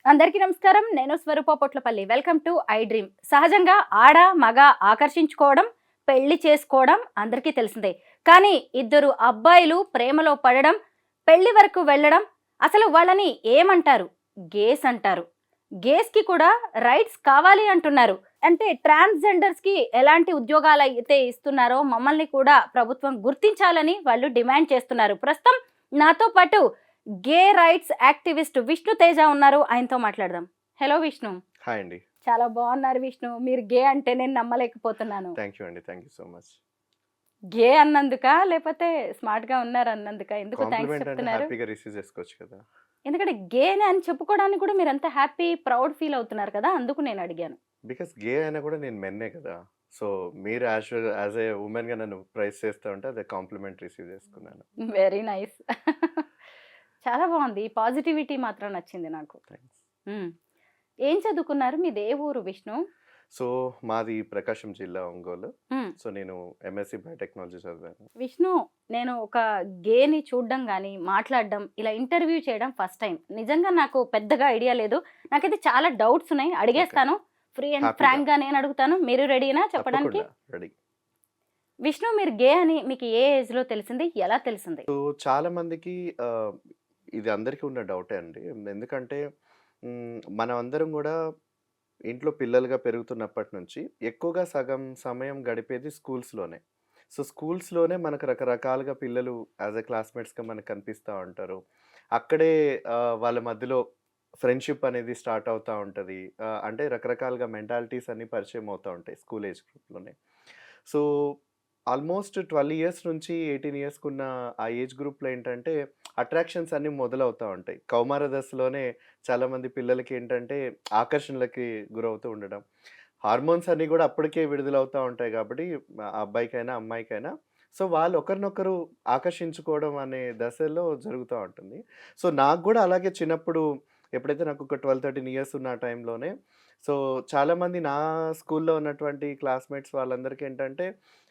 అందరికీ నమస్కారం. నేను Swarupa Potlapalli. Welcome to iDream. సహజంగా ఆడ, మగ ఆకర్షించుకోవడం, పెళ్లి చేసుకోవడం అందరికీ తెలిసిందే. కానీ ఇద్దరు అబ్బాయిలు ప్రేమలో పడడం, పెళ్లి వరకు వెళ్ళడం, అసలు వాళ్ళని ఏమంటారు? గేస్ అంటారు. గేస్‌కి కూడా రైట్స్ కావాలి అంటున్నారు. అంటే ట్రాన్స్‌జెండర్స్‌కి ఎలాంటి ఉద్యోగాలైతే ఇస్తున్నారో మమ్మల్ని కూడా ప్రభుత్వం గుర్తించాలని వాళ్ళు డిమాండ్ చేస్తున్నారు. ప్రస్తుతం నాతో పాటు గే రైట్స్ యాక్టివిస్ట్ విష్ణు తేజ ఉన్నారు. ఆయనతో మాట్లాడదాం. హలో విష్ణు. హాయ్ అండి. చాలా బాగున్నారు విష్ణు. మీరు గే అంటే నేను నమ్మలేకపోతున్నాను. థ్యాంక్ యూ అండి. Thank you so much. Gay అన్నందుకా? లేపోతే స్మార్ట్‌గా ఉన్నారన్నందుకా? ఎందుకు థాంక్స్ కాంప్లిమెంట్ అంటే చెప్తున్నారు? హ్యాపీగా రిసీవ్ చేసుకోవచ్చు కదా! ఎందుకంటే గేనే అని చెప్పుకోవడానికి కూడా మీరంత హ్యాపీ, ప్రౌడ్ ఫీల్ అవుతున్నారు కదా! అందుకు నేను అడిగాను. బికాస్ గే అయినా కూడా నేను మెన్నే కదా! సో, మీరు యాజ్ ఏ వుమెన్‌గా నన్ను ప్రైజ్ చేస్తా ఉంటే అదే కాంప్లిమెంట్ రిసీవ్ చేసుకున్నాను. Very nice. చాలా బావుంది. ఈ పాజిటివిటీ మాత్రం నచ్చింది నాకు. థాంక్స్. హ్మ్. ఏం చదువుకున్నారు? మీది ఏ ఊరు విష్ణు? సో, మాది ప్రకాశం జిల్లా ఒంగోలు. హ్మ్. సో, నేను ఎంఎస్‌సి బయోటెక్నాలజీ చదివాను. విష్ణు, నేను ఒక గేని చూడడం గానీ, మాట్లాడడం, ఇలా ఇంటర్వ్యూ చేయడం ఫస్ట్ టైమ్. నిజంగా నాకు పెద్దగా ఐడియా లేదు. నాకైతే చాలా డౌట్స్ ఉన్నాయి. ఓకే. అడిగేస్తాను. ఫ్రీ అండ్ హ్యాపీగా. ఫ్రాంక్‌గా నేను అడుగుతాను. మీరు రెడీనా చెప్పడానికి? తప్పకుండా. రెడీ. విష్ణు, మీరు గే అని మీకు ఏ ఏజ్‌లో తెలిసింది? ఎలా తెలిసింది? సో, చాలా మందికి ఇది అందరికీ ఉన్న డౌటే అండి. ఎందుకంటే మనమందరం గూడా ఇంట్లో పిల్లలుగా పెరుగుతున్నప్పటి నుంచి ఎక్కువగా సగం సమయం గడిపేది స్కూల్స్‌లోనే. సో, స్కూల్స్‌లోనే మనకు రకరకాలుగా పిల్లలు యాస్ ఎ క్లాస్‌మేట్స్‌గా మనకు కనిపిస్తా ఉంటారు. అక్కడే వాళ్ళ మధ్యలో ఫ్రెండ్‌షిప్ అనేది స్టార్ట్ అవుతా ఉంటది. అంటే రకరకాలుగా మెంటాలిటీస్ అన్నీ పరిచయం అవుతా ఉంటాయి స్కూల్ ఏజ్ గ్రూప్‌లోనే. సో, ఆల్మోస్ట్ 12 ఇయర్స్ నుంచి 18 ఇయర్స్‌కున్న ఆ ఏజ్ గ్రూప్‌లో ఏంటంటే అట్రాక్షన్స్ అన్నీ మొదలవుతా ఉంటాయి. కౌమార దశలోనే చాలామంది పిల్లలకేంటంటే ఆకర్షణలకి గురవుతూ ఉండడం. హార్మోన్స్ అన్నీ గూడా అప్పటికే విడుదలవుతా ఉంటాయి గాబట్టి అబ్బాయికైనా, అమ్మాయికైనా సో, వాళ్ళు ఒకరినొకరు ఆకర్షించుకోవడం అనే దశలో జరుగుతా ఉంటుంది. సో, నాకు గూడా అలాగే చిన్నప్పుడు ఎప్పుడైతే నాకు ఒక 12, 13 ఇయర్స్ ఉన్న ఆ టైంలోనే సో, చాలామంది నా స్కూల్‌లో ఉన్నటువంటి క్లాస్‌మేట్స్ వాళ్ళందరికేంటంటే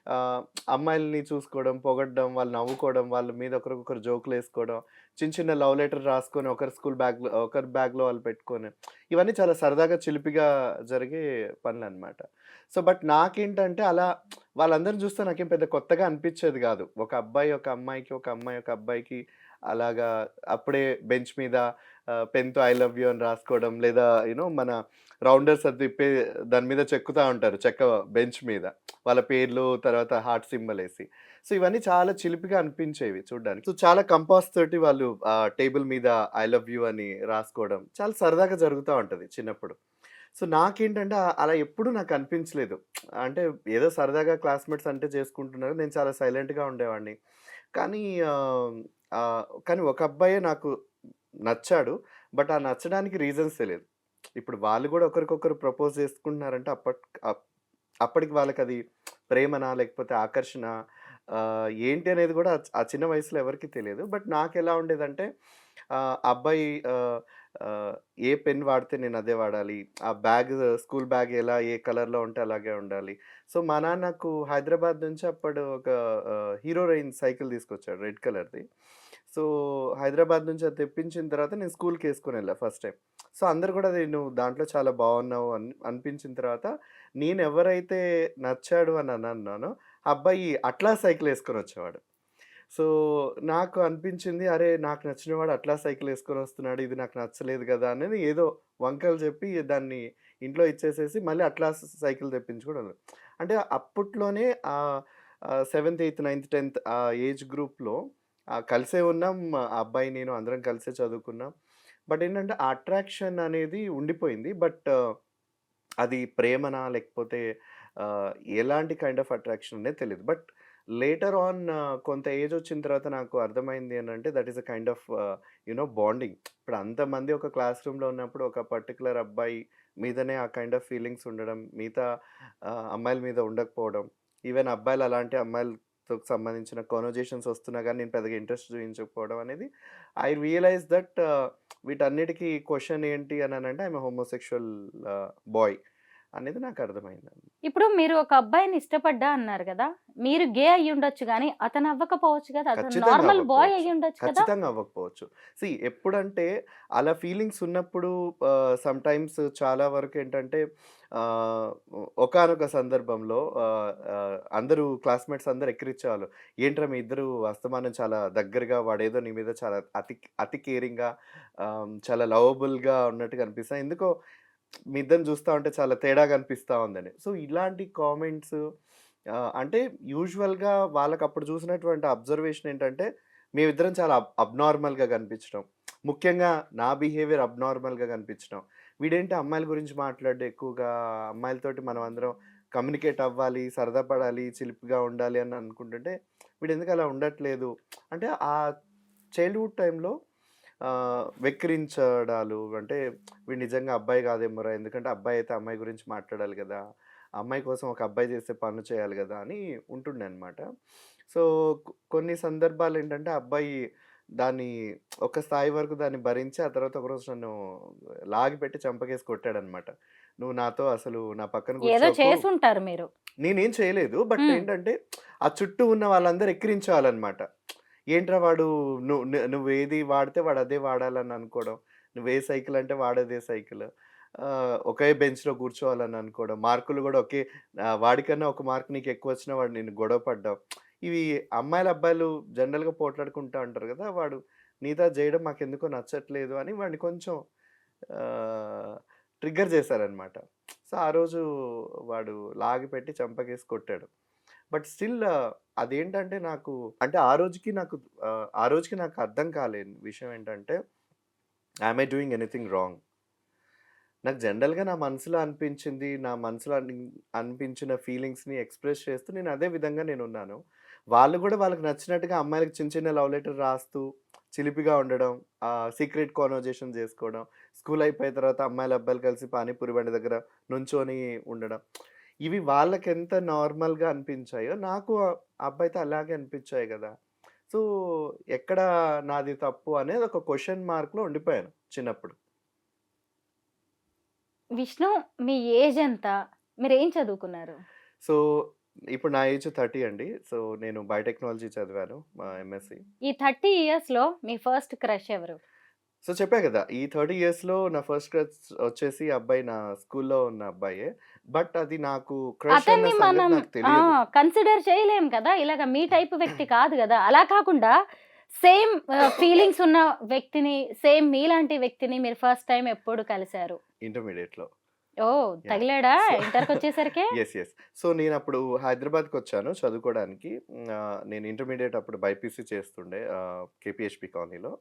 ఆహ్, అమ్మాయిలని చూసుకోవడం, పొగడడం, వాళ్ళు నవ్వుకోవడం, వాళ్ళ మీద ఒకరికొకరు జోకులేసుకోవడం, చిన్న చిన్న లవ్ లెటర్ రాసుకొని ఒకరి బ్యాగ్‌లో వాళ్ళు పెట్టుకొని, ఇవన్నీ చాలా సరదాగా చిలిపిగా జరిగే పనులనమాట. సో, బట్ నాకేంటంటే అలా వాళ్ళందరిని చూస్తే నాకేం పెద్ద కొత్తగా అనిపిచ్చేది గాదు. ఒక అబ్బాయి ఒక అమ్మాయికి, ఒక అమ్మాయి ఒక అబ్బాయికి అలాగా అప్పుడే బెంచ్ మీద పెన్‌తో ఐ లవ్ యూ అని రాసుకోవడం, లేదా మన రౌండర్స్ అది తిప్పి దాని మీద చెక్కుతా ఉంటారు. బెంచ్ మీద. వాళ్ళ పేర్లు, తర్వాత హార్ట్ సింబలేసి. సో, ఇవన్నీ చాలా చిలిపిగా అనిపించేవి చూడ్డానికి. సో, చాలా కంపాస్ తోటి వాళ్ళు టేబుల్ మీద ఐ లవ్ యూ అని రాసుకోవడం, చాలా సరదాగా జరుగుతా ఉంటది చిన్నప్పుడు. సో, నాకేంటంటే అలా ఎప్పుడూ నాకు అనిపించలేదు. అంటే ఏదో సరదాగా క్లాస్‌మేట్స్ అంటే చేసుకుంటున్నారు. నేను చాలా సైలెంట్‌గా ఉండేవాడిని. కానీ కానీ ఒక అబ్బాయే నాకు నచ్చాడు. బట్ ఆ నచ్చడానికి రీజన్స్ తెలీదు. ఇప్పుడు వాళ్ళు గూడా ఒకరికొకరు ప్రపోజ్ చేసుకుంటున్నారంటే అప్పటికి వాళ్ళకది ప్రేమనా? లేకపోతే ఆకర్షణ? ఏంటి అనేది గూడా ఆ చిన్న వయసులో ఎవరికీ తెలియదు. బట్ నాకెలా ఉండేదంటే అబ్బాయి ఆహ్, ఆహ్, ఏ పెన్ వాడితే నేనదే వాడాలి. ఆ స్కూల్ బ్యాగ్ ఏ కలర్‌లో ఉంటే అలాగే ఉండాలి. సో, మా నాన్న నాకు హైదరాబాద్ నుంచి అప్పుడు ఒక హీరో రేంజ్ సైకిల్ తీసుకొచ్చాడు రెడ్ కలర్‌ది. సో, హైదరాబాద్ నుంచి అది తెప్పించిన తర్వాత నేను స్కూల్‌కేసుకొనెళ్ళా ఫస్ట్ టైమ్. సో, అందరూ గూడా అది "నువ్వు దాంట్లో చాలా బాగున్నావు" అనిపించిన తర్వాత నేనెవరైతే నచ్చాడు అని అన్నానో, ఆ అబ్బాయి అట్లాస్ సైకిలేసుకొనొచ్చేవాడు. సో, నాకు అనిపించింది అరే! నాకు నచ్చిన వాడు అట్లాస్ సైకిలేసుకొనొస్తున్నాడు. ఇది నాకు నచ్చలేదు గదా! అనేది ఏదో వంకలు చెప్పి దాన్ని ఇంట్లో ఇచ్చేసేసి మళ్ళీ అట్లాస్ సైకిల్ తెప్పించుకోవడం. అంటే అప్పట్లోనే సెవెంత్, ఎయిత్, నైన్త్, 10థ్ ఆ ఏజ్ గ్రూప్‌లో కలిసే ఉన్నాం. ఆ అబ్బాయి, నేను అందరం కలిసే చదువుకున్నాం. బట్ ఏంటంటే, ఆ అట్రాక్షన్ అనేది ఉండిపోయింది. బట్ అది ప్రేమనా? లేకపోతే ఆహ్, ఎలాంటి కైండ్ ఆఫ్ అట్రాక్షన్ అనేది తెలీదు. బట్ లేటర్ ఆన్ కొంత ఏజ్ వచ్చిన తర్వాత నాకు అర్థమైంది ఏంటంటే, that is a kind of bonding. ఇప్పుడు అంతమంది ఒక క్లాస్ రూమ్‌లో ఉన్నప్పుడు ఒక పర్టిక్యులర్ అబ్బాయి మీదనే ఆ కైండ్ ఆఫ్ ఫీలింగ్స్ ఉండడం, మిగతా అమ్మాయిల మీద ఉండకపోవడం. ఈవెన్ అబ్బాయిలు అలాంటి అమ్మాయిలతో సంబంధించిన కన్వర్జేషన్స్ వస్తున్నా గానీ, నేను పెద్దగా ఇంట్రెస్ట్ చూయించకపోవడం అనేది ఐ రియలైజ్ దట్ వీటన్నిటికి క్వెషన్ ఏంటి అననంటే ఐయామ్ ఎ హోమోసెక్షువల్ బాయ్. అనేది నాకు అర్థమైందండి. ఇప్పుడు మీరు ఒక అబ్బాయిని ఇష్టపడ్డా అన్నారు కదా! మీరు గే అయ్యుండొచ్చు గానీ, అతను అవ్వకపోవచ్చు కదా! అతను ఖచ్చితంగా నార్మల్ బాయ్ అవ్వకపోవచ్చు. అయ్యుండొచ్చు కదా! ఖచ్చితంగా అవ్వకపోవచ్చు. ఎప్పుడంటే అలా ఫీలింగ్స్ ఉన్నప్పుడు సమ్‌టైమ్స్ చాలా వరకేంటంటే ఆహ్, ఒకానొక సందర్భంలో అందరూ క్లాస్‌మేట్స్ అందరూ ఎక్కిరిచ్చేవాళ్ళు. "ఏంట్రా మీ ఇద్దరు అస్తమానం చాలా దగ్గరగా వాడేదో నీ మీద చాలా అతి అతి కేరింగ్‌గా చాలా లవబుల్‌గా ఉన్నట్టుగా అనిపిస్తాయి. ఎందుకో మీ ఇద్దరిని చూస్తా ఉంటే చాలా తేడాగా అనిపిస్తా ఉందని." సో, ఇలాంటి కామెంట్స్ అంటే యూజువల్‌గా వాళ్ళకప్పుడు చూసినటువంటి అబ్జర్వేషన్ ఏంటంటే, మేమిద్దరం చాలా అబ్‌నార్మల్‌గా కనిపించడం. ముఖ్యంగా నా బిహేవియర్ అబ్‌నార్మల్‌గా కనిపించడం. వీడేంటి అమ్మాయిల గురించి మాట్లాడడు ఎక్కువగా, అమ్మాయిలతోటి మనం అందరం కమ్యూనికేట్ అవ్వాలి, సరదా పడాలి, చిలిపిగా ఉండాలి అని అనుకుంటుంటే, వీడెందుకు అలా ఉండట్లేదు. అంటే ఆ చైల్డ్‌హుడ్ టైమ్‌లో వెక్కిరించడాలు అంటే, వీడు నిజంగా అబ్బాయి కాదేమోరా! ఎందుకంటే అబ్బాయి అయితే అమ్మాయి గురించి మాట్లాడాలి కదా! అమ్మాయి కోసం ఒక అబ్బాయి చేసే పనులు చేయాలి గదా! అని ఉంటుండే అనమాట. సో, కొన్ని సందర్భాలేంటంటే అబ్బాయి దాన్ని ఒక స్థాయి వరకు దాన్ని భరించి, ఆ తర్వాత ఒకరోజు నన్ను లాగిపెట్టి చెంపకేసి కొట్టాడనమాట. "నువ్వు నాతో అసలు నా పక్కన ఏదో కూర్చోకు." చేసుంటారు మీరు. నేనేం చేయలేదు. బట్ హ్మ్. ఏంటంటే, ఆ చుట్టూ ఉన్న వాళ్ళందరూ ఎక్కిరించేవాళ్ళనమాట. ఏంట్రా వాడు నువ్వేది వాడితే వాడు అదే వాడాలని అనుకోవడం. నువ్వే సైకిల్ అంటే వాడదే సైకిల్. ఒకే బెంచ్‌లో కూర్చోవాలని అనుకోవడం. మార్కులు గూడా వాడికన్నా ఒక మార్క్ నీకెక్కువొచ్చినా వాడు నిన్ను గొడవ పడ్డం. ఇవి అమ్మాయిలు, అబ్బాయిలు జనరల్‌గా పోట్లాడుకుంటా ఉంటారు గదా! వాడు నీతో అది జేయడం మాకెందుకో నచ్చట్లేదు అని వాడిని కొంచెం ఆహ్, ట్రిగ్గర్ చేశారనమాట. సో, ఆ రోజు వాడు లాగిపెట్టి చెంపకేసి కొట్టాడు. బట్ స్టిల్ అదేంటంటే నాకు అంటే ఆ రోజుకి నాకు అర్థం కాలేని విషయం ఏంటంటే, am I doing anything wrong? నాకు జనరల్‌గా నా మనసులో అనిపించింది, నా మనసులో అనిపించిన ఫీలింగ్స్‌ని ఎక్స్‌ప్రెస్ చేస్తూ నేను అదే విధంగా నేనున్నాను. వాళ్ళు గూడా వాళ్ళకి నచ్చినట్టుగా అమ్మాయిలకి చిన్న చిన్న లవ్ లెటర్ రాస్తూ, చిలిపిగా ఉండడం, సీక్రెట్ కన్వర్జేషన్ జేసుకోవడం, స్కూల్ అయిపోయిన తర్వాత అమ్మాయిలు, అబ్బాయిలు కలిసి పానీపూరి బండి దగ్గర నుంచొని ఉండడం. ఇవి వాళ్ళకెంత నార్మల్‌గా అనిపించాయో, నాకు ఆ అబ్బాయితో అలాగే అనిపించాయి గదా! సో, ఎక్కడ నాది తప్పు అనేది ఒక క్వెషన్ మార్క్‌లో ఉండిపోయాను చిన్నప్పుడు. విష్ణు, మీ ఏజ్ ఎంత? మీరేం చదువుకున్నారు? సో, ఇప్పుడు నా ఏజ్ 30 అండి. సో, నేను బయోటెక్నాలజీ చదివాను ఎంఎస్‌సి. ఈ 30 ఇయర్స్‌లో మీ ఫస్ట్ క్రష్ ఎవరు? సో, చెప్పా గదా! ఈ 30 ఇయర్స్‌లో నా ఫస్ట్ క్రష్ వచ్చేసి అబ్బాయి నా స్కూల్‌లో ఉన్న అబ్బాయే. బట్ అది నాకు క్రష్ అన్న అతన్ని సంగతి మనం నాకు తెలియదు. కన్సిడర్ చేయలేం కదా! ఇలాగ మీ టైప్ వ్యక్తి కాదు గదా! అలా కాకుండా సేమ్ ఫీలింగ్స్ ఉన్న వ్యక్తిని, సేమ్ మీలాంటి వ్యక్తిని మీరు ఫస్ట్ టైమ్ ఎప్పుడు కలిసారు? ఇంటర్మీడియేట్‌లో. ఓహ్! యాహ్! తగిలాడా సో ఇంటర్‌కొచ్చేసరికే? యెస్. సో, నేనప్పుడు హైదరాబాద్‌కొచ్చాను చదువుకోడానికి. నేను ఇంటర్మీడియేట్ అప్పుడు బైపీసీ చేస్తుండే కేపీహెచ్‌బీ కాలనీలో.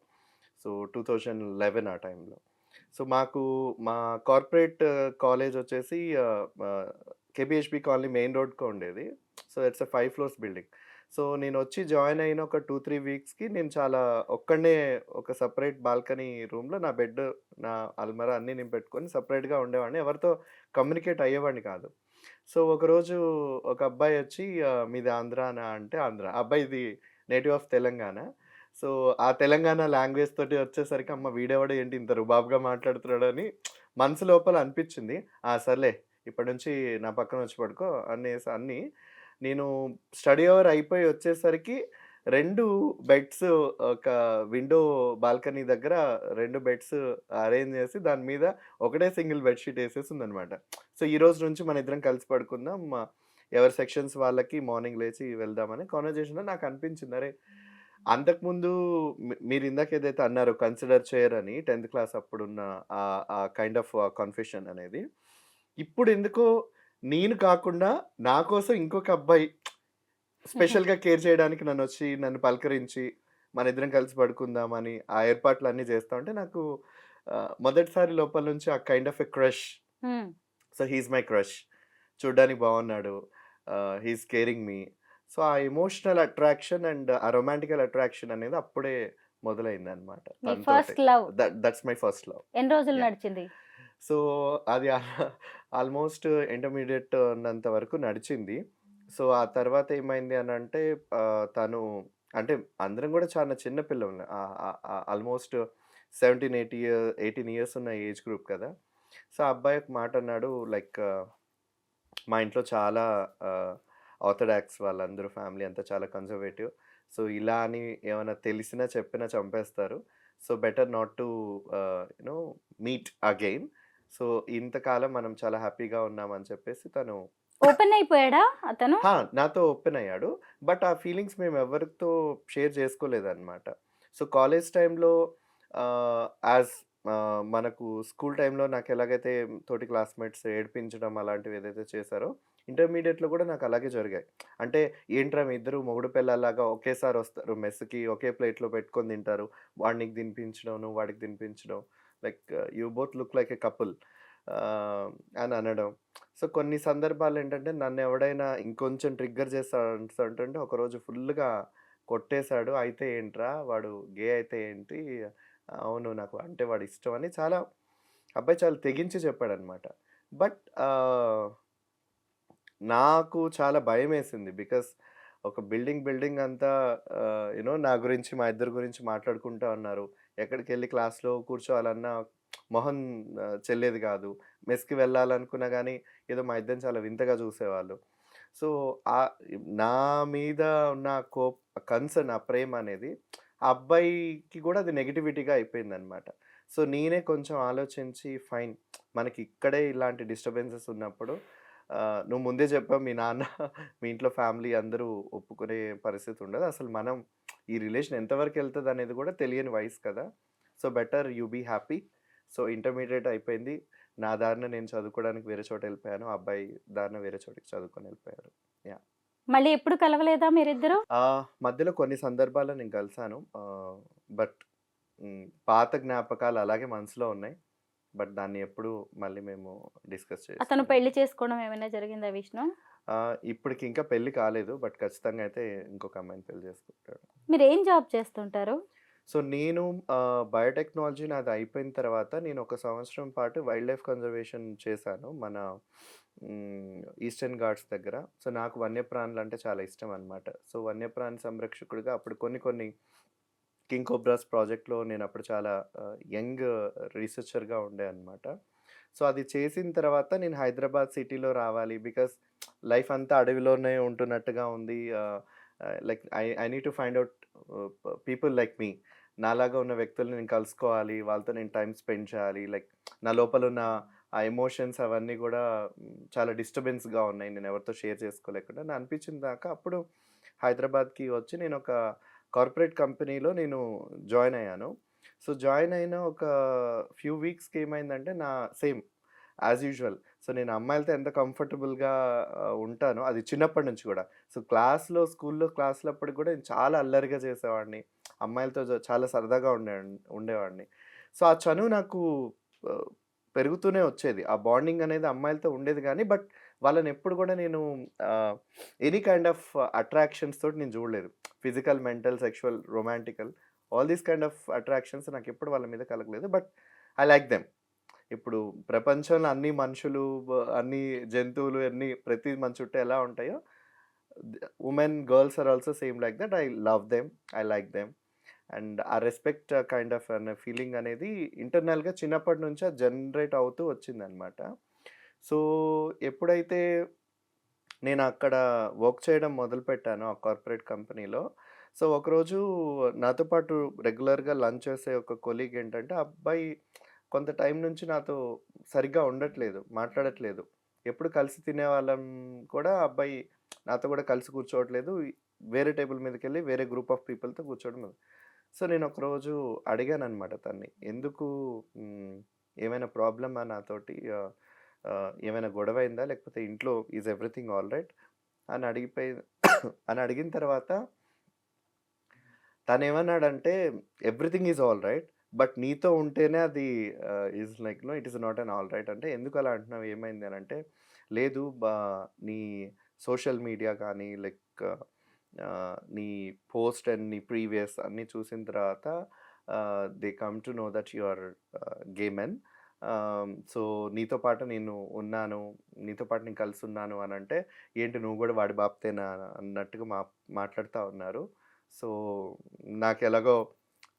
సో, 2011 ఆ టైంలో. సో, మా కార్పొరేట్ కాలేజొచ్చేసి కేపీహెచ్‌బీ కాలనీ మెయిన్ రోడ్‌కే ఉండేది. So, it's a 5 floors building. So, నేనొచ్చి జాయిన్ అయిన ఒక 2, 3 వీక్స్‌కి నేను చాలా ఒక్కడినే ఒక సెపరేట్ బాల్కనీ రూమ్‌లో నా బెడ్, నా అల్మారా అన్నీ నేను పెట్టుకొని సెపరేట్‌గా ఉండేవాడిని. ఎవరితో కమ్యూనికేట్ అయ్యేవాడిని కాదు. సో, ఒకరోజు ఒక అబ్బాయొచ్చి "మీది ఆంధ్రానా?" అంటే ఆంధ్ర. అబ్బాయిది నేటివ్ ఆఫ్ తెలంగాణ. సో, ఆ తెలంగాణ లాంగ్వేజ్ తోటి వచ్చేసరికి అమ్మ వీడెవడు ఏంటి ఇంత రుబాబుగా మాట్లాడుతున్నాడని మనసు లోపల అనిపిచ్చింది. ఆ! సర్లే ఇప్పటి నుంచి నా పక్కన వచ్చి పడుకో అని నేను స్టడీ అవర్ అయిపోయి వచ్చేసరికి 2 బెడ్స్ ఒక విండో బాల్కనీ దగ్గర 2 బెడ్స్ అరేంజ్ చేసి దాని మీద ఒకటే సింగిల్ బెడ్ షీట్ ఏసేసుందనమాట. సో, ఈరోజు నుంచి మన ఇద్దరం కలిసి పడుకుందాం. ఎవరి సెక్షన్స్ వాళ్ళకి మార్నింగ్ లేచి వెళ్దామని కాన్వర్జేషన్‌లో నాకనిపించింది. అరే! అంతకుముందు మీరిందాక ఏదైతే అన్నారో కన్సిడర్ చేయరని 10థ్ క్లాస్ అప్పుడున్న ఆ కైండ్ ఆఫ్ కన్ఫెషన్ అనేది. ఇప్పుడెందుకో నేను కాకుండా నా కోసం ఇంకొక అబ్బాయి స్పెషల్‌గా కేర్ చేయడానికి నన్ను పలకరించి, మనిద్దరం కలిసి పడుకుందామని ఆ ఏర్పాట్లన్నీ చేస్తా ఉంటే నాకు మొదటిసారి లోపల నుంచి ఆ kind of a crush. Hmm. So, he is my crush. చూడ్డానికి బాగున్నాడు. He is caring me. So, ఆ ఎమోషనల్ అట్రాక్షన్ అండ్ ఆ రొమాంటికల్ అట్రాక్షన్ అనేది అప్పుడే మొదలైందనమాట మీ తనతోటే. First love that's my first love. ఎన్ని రోజులు యాహ్! నడిచింది? సో, అది ఆల్‌మోస్ట్ ఇంటర్మీడియేట్ ఉన్నంత వరకు నడిచింది. సో, ఆ తర్వాత ఏమైంది అనంటే తను అంటే అందరం గూడా చాలా చిన్న పిల్లలం. ఆల్‌మోస్ట్ 17, 18 ఇయర్స్ ఉన్న ఏజ్ గ్రూప్ కదా! సో, ఆ అబ్బాయి ఒక మాట అన్నాడు లైక్ మా ఇంట్లో చాలా ఆర్థోడాక్స్ వాళ్ళందరూ ఫ్యామిలీ అంతా చాలా కన్జర్వేటివ్. సో, ఇలా అని ఏమైనా తెలిసినా చెప్పినా చంపేస్తారు. So, better not to you know meet again. So, ఇంతకాలం మనం చాలా హ్యాపీగా ఉన్నామని చెప్పేసి తను ఓపెన్ అయిపోయాడా అతను? నాతో ఓపెన్ అయ్యాడు. బట్ ఆ ఫీలింగ్స్ మేము ఎవరితో షేర్ చేసుకోలేదన్నమాట. సో, కాలేజ్ టైమ్‌లో యాస్ మనకు స్కూల్ టైమ్‌లో నాకెలాగైతే తోటి క్లాస్‌మేట్స్ ఏడిపించడం అలాంటివి ఏదైతే చేశారో, ఇంటర్మీడియేట్‌లో కూడా నాకు అలాగే జరిగాయి. అంటే ఏంట్రా మీ ఇద్దరు మొగుడు పెళ్ళాల్లాగా ఒకేసారి వస్తారు మెస్‌కి, ఒకే ప్లేట్‌లో పెట్టుకొని తింటారు. వాడు నీకు తినిపించడం, నువ్వు వాడికి తినిపించడం. Like you both look like a couple అని అనడం. సో, కొన్ని సందర్భాలేంటంటే నన్నెవడైనా ఇంకొంచెం ట్రిగ్గర్ చేస్తాడంటే ఒకరోజు ఫుల్లుగా కొట్టేశాడు. అయితే ఏంట్రా వాడు గే అయితే ఏంటి? అవును నాకు అంటే వాడిష్టం అని చాలా అబ్బాయి చాలా తెగించి చెప్పాడనమాట. బట్ నాకు చాలా భయమేసింది. బికాస్ ఒక బిల్డింగ్ అంతా నా గురించి మా ఇద్దరి గురించి మాట్లాడుకుంటా ఉన్నారు. ఎక్కడికెళ్ళి క్లాస్‌లో కూర్చోవాలన్నా మొహం చెల్లేది కాదు. మెస్‌కి వెళ్ళాలనుకున్నా గానీ ఏదో మా ఇద్దరిని చాలా వింతగా చూసేవాళ్ళు. సో, ఆహ్, నా మీద ఉన్న కన్సర్న్ ఆ ప్రేమ అనేది ఆ అబ్బాయికి కూడా అది నెగటివిటీగా అయిపోయిందనమాట. సో, నేనే కొంచెం ఆలోచించి ఫైన్ మనకి ఇక్కడే ఇలాంటి డిస్టర్బెన్సెస్ ఉన్నప్పుడు నువ్వు ముందే చెప్పావు మీ నాన్న మీ ఇంట్లో ఫ్యామిలీ అందరూ ఒప్పుకునే పరిస్థితి ఉండదు. అసలు మనం ఈ రిలేషన్ ఎంతవరకెళ్తదనేది కూడా తెలియని వయసు కదా! So, better you be happy. So, intermediate అయిపోయింది. నా దారిన నేను చదువుకోవడానికి వేరే చోట ఎళ్ళిపోయాను. ఆ అబ్బాయి దారిన వేరే చోటికి చదువుకొని ఎళ్ళిపోయారు. యాహ్! మళ్ళీ ఎప్పుడు కలవలేదా మీరిద్దరు? మధ్యలో కొన్ని సందర్భాల్లో నేను కలిసాను. బట్ పాత జ్ఞాపకాలు అలాగే మనసులో ఉన్నాయి. బట్ దాన్ని ఎప్పుడు మళ్ళీ మేము డిస్కస్ అతను చేసుకోలేదు. పెళ్లి చేసుకోవడం ఏమైనా జరిగిందా విష్ణు? ఇప్పటికి ఇంకా పెళ్లి కాలేదు. బట్ ఖచ్చితంగా అయితే ఇంకొక అమ్మాయిని పెళ్లి చేసుకుంటాడు. మీరేం జాబ్ చేస్తుంటారు? సో, నేను బయోటెక్నాలజీ నాది అయిపోయిన తర్వాత నేను ఒక సంవత్సరం పాటు వైల్డ్ లైఫ్ కన్జర్వేషన్ చేశాను. మన ఈస్టర్న్ ఘాట్స్ దగ్గర. సో, నాకు వన్యప్రాణులంటే చాలా ఇష్టం అన్నమాట. సో, వన్యప్రాణి సంరక్షకుడిగా అప్పుడు కొన్ని కింగ్ కోబ్రాస్ ప్రాజెక్ట్‌లో నేనప్పుడు చాలా యంగ్ రీసెర్చర్‌గా ఉండే అన్నమాట. సో, అది చేసిన తర్వాత నేను హైదరాబాద్ సిటీలో రావాలి. బికాస్ లైఫ్ అంతా అడవిలోనే ఉంటున్నట్టుగా ఉంది. Like I need to find out people like me. నాలాగా ఉన్న వ్యక్తుల్ని నేను కలుసుకోవాలి. వాళ్ళతో నేను టైమ్ స్పెండ్ చేయాలి. లైక్ నా లోపలున్న ఆ ఎమోషన్స్ అవన్నీ గూడా చాలా డిస్టర్బెన్స్‌గా ఉన్నాయి. నేను ఎవరితో షేర్ చేసుకోలేకుండా. అని అనిపించిన దాకా అప్పుడు హైదరాబాద్‌కి వచ్చి నేనొక కార్పొరేట్ కంపెనీలో నేను జాయిన్ అయ్యాను. సో, జాయిన్ అయిన ఒక ఫ్యూ వీక్స్‌కి ఏమైందంటే సేమ్ యాజ్ యూజువల్. సో, నేను అమ్మాయిలతో ఎంత కంఫర్టబుల్‌గా ఉంటానో అది చిన్నప్పటి నుంచి గూడా. సో, స్కూల్‌లో క్లాస్‌లప్పటికి గూడా నేను చాలా అల్లరిగా చేసేవాడిని. అమ్మాయిలతో చాలా సరదాగా ఉండేవాడిని. సో, ఆ చనువు నాకు ఆహ్, పెరుగుతూనే వచ్చేది. ఆ బాండింగ్ అనేది అమ్మాయిలతో ఉండేది గానీ, బట్ వాళ్ళనెప్పుడు గూడా నేను ఆహ్, ఎనీ కైండ్ ఆఫ్ అట్రాక్షన్స్ తోటి నేను చూడలేదు. Physical, mental, sexual, romantical all these kind of attractions నాకెప్పుడు వాళ్ళ మీద కలగలేదు. But I like them. ఇప్పుడు ప్రపంచంలో అన్ని మనుషులు, అన్ని జంతువులు ప్రతి మన చుట్టూ ఎలా ఉంటాయో, women, girls are also same like that. I love them. I like them. And ఆ రెస్పెక్ట్ కైండ్ ఆఫ్ అనే ఫీలింగ్ అనేది ఇంటర్నల్‌గా చిన్నప్పటి నుంచే జనరేట్ అవుతూ వచ్చిందనమాట. సో, ఎప్పుడైతే నేనక్కడ వర్క్ చేయడం మొదలుపెట్టానో ఆ కార్పొరేట్ కంపెనీలో, సో, ఒకరోజు నాతో పాటు రెగ్యులర్‌గా లంచ్ చేసే ఒక కొలీగ్ ఏంటంటే, ఆ అబ్బాయి కొంత టైం నుంచి నాతో సరిగ్గా ఉండట్లేదు, మాట్లాడట్లేదు. ఎప్పుడు కలిసి తినేవాళ్ళం కూడా ఆ అబ్బాయి నాతో కూడా కలిసి కూర్చోవట్లేదు. వేరే టేబుల్ మీదకెళ్ళి వేరే గ్రూప్ ఆఫ్ పీపుల్‌తో కూర్చోవడం సో, నేను ఒకరోజు అడిగాననమాట తన్ని. ఎందుకు ఏమైనా ప్రాబ్లమా నాతోటి? ఏమైనా గొడవయిందా? లేకపోతే ఇంట్లో ఈజ్ ఎవ్రీథింగ్ ఆల్ రైట్? అని అని అడిగిన తర్వాత తనేమన్నాడంటే, "everything is all right. But నీతో ఉంటేనే అది is like it is not an all right" అంటే, "ఎందుకు అలా అంటున్నావు? ఏమైంది?" అనంటే, "లేదు నీ సోషల్ మీడియా కానీ లైక్ నీ పోస్ట్ అండ్ నీ ప్రీవియస్ అన్నీ చూసిన తర్వాత they come to know that you are gay men. So, నీతో పాటు నేను ఉన్నాను. నీతో పాటు నేను కలిసున్నాను" అనంటే, "ఏంటి నువ్వు గూడా వాడి బాబతేనా?" అన్నట్టుగా మాట్లాడుతా ఉన్నారు. సో, నాకెలాగో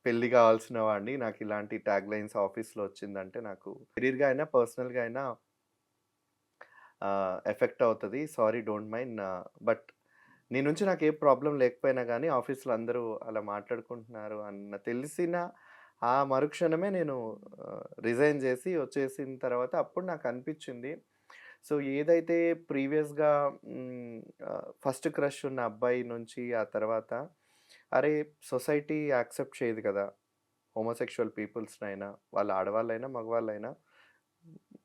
పెళ్లి కావాల్సిన వాడిని. నాకిలాంటి ట్యాగ్ లైన్స్ ఆఫీస్‌లో వచ్చిందంటే నాకు కెరీర్‌గా అయినా, పర్సనల్‌గా అయినా ఎఫెక్ట్ అవుతది. Sorry don't mind. బట్ నీ నుంచి నాకే ప్రాబ్లమ్ లేకపోయినా గానీ ఆఫీస్‌లో అందరూ అలా మాట్లాడుకుంటున్నారు అన్న తెలిసిన ఆ మరుక్షణమే నేను రిజైన్ చేసి వచ్చేసిన తర్వాత అప్పుడు నాకనిపిచ్చింది. సో, ఏదైతే ప్రీవియస్‌గా ఫస్ట్ క్రష్ ఉన్న అబ్బాయి నుంచి ఆ తర్వాత అరే! సొసైటీ యాక్సెప్ట్ చేయదు కదా! హోమోసెక్షువల్ పీపుల్స్‌నైనా, వాళ్ళు ఆడవాళ్ళైనా, మగవాళ్ళైనా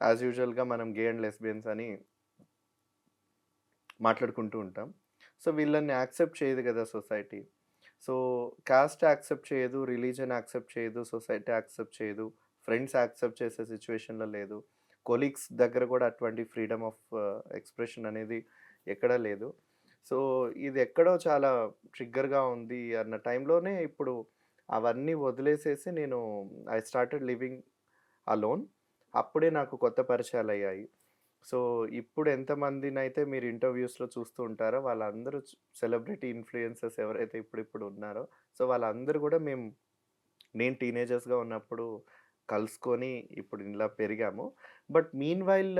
యాజ్ యూజువల్‌గా మనం గే అండ్ లెస్బియన్స్ అని మాట్లాడుకుంటూ ఉంటాం. సో, వీళ్ళని యాక్సెప్ట్ చేయదు కదా సొసైటీ. సో, కాస్ట్ యాక్సెప్ట్ చేయదు, రిలీజియన్ యాక్సెప్ట్ చేయదు, సొసైటీ యాక్సెప్ట్ చేయదు, ఫ్రెండ్స్ యాక్సెప్ట్ చేసే సిట్యుయేషన్‌లో లేదు. కొలీగ్స్ దగ్గర కూడా అటువంటి ఫ్రీడమ్ ఆఫ్ ఎక్స్‌ప్రెషన్ అనేది ఎక్కడా లేదు. సో, ఇది ఎక్కడో చాలా ట్రిగ్గర్‌గా ఉంది అన్న టైంలోనే ఇప్పుడు అవన్నీ వదిలేసేసి నేను ఐ స్టార్టెడ్ లివింగ్ అలోన్. అప్పుడే నాకు కొత్త పరిచయాలయ్యాయి. సో, ఇప్పుడు ఎంతమందినైతే మీరు ఇంటర్‌వ్యూస్‌లో చూస్తూ ఉంటారో వాళ్ళందరూ సెలబ్రిటీ ఇన్‌ఫ్లుయెన్సర్స్ ఎవరైతే ఇప్పుడిప్పుడు ఉన్నారో, సో, వాళ్ళందరూ గూడా నేను టీనేజర్స్‌గా ఉన్నప్పుడు కలుసుకొని ఇప్పుడు ఇలా పెరిగాము. బట్ మీన్‌వైల్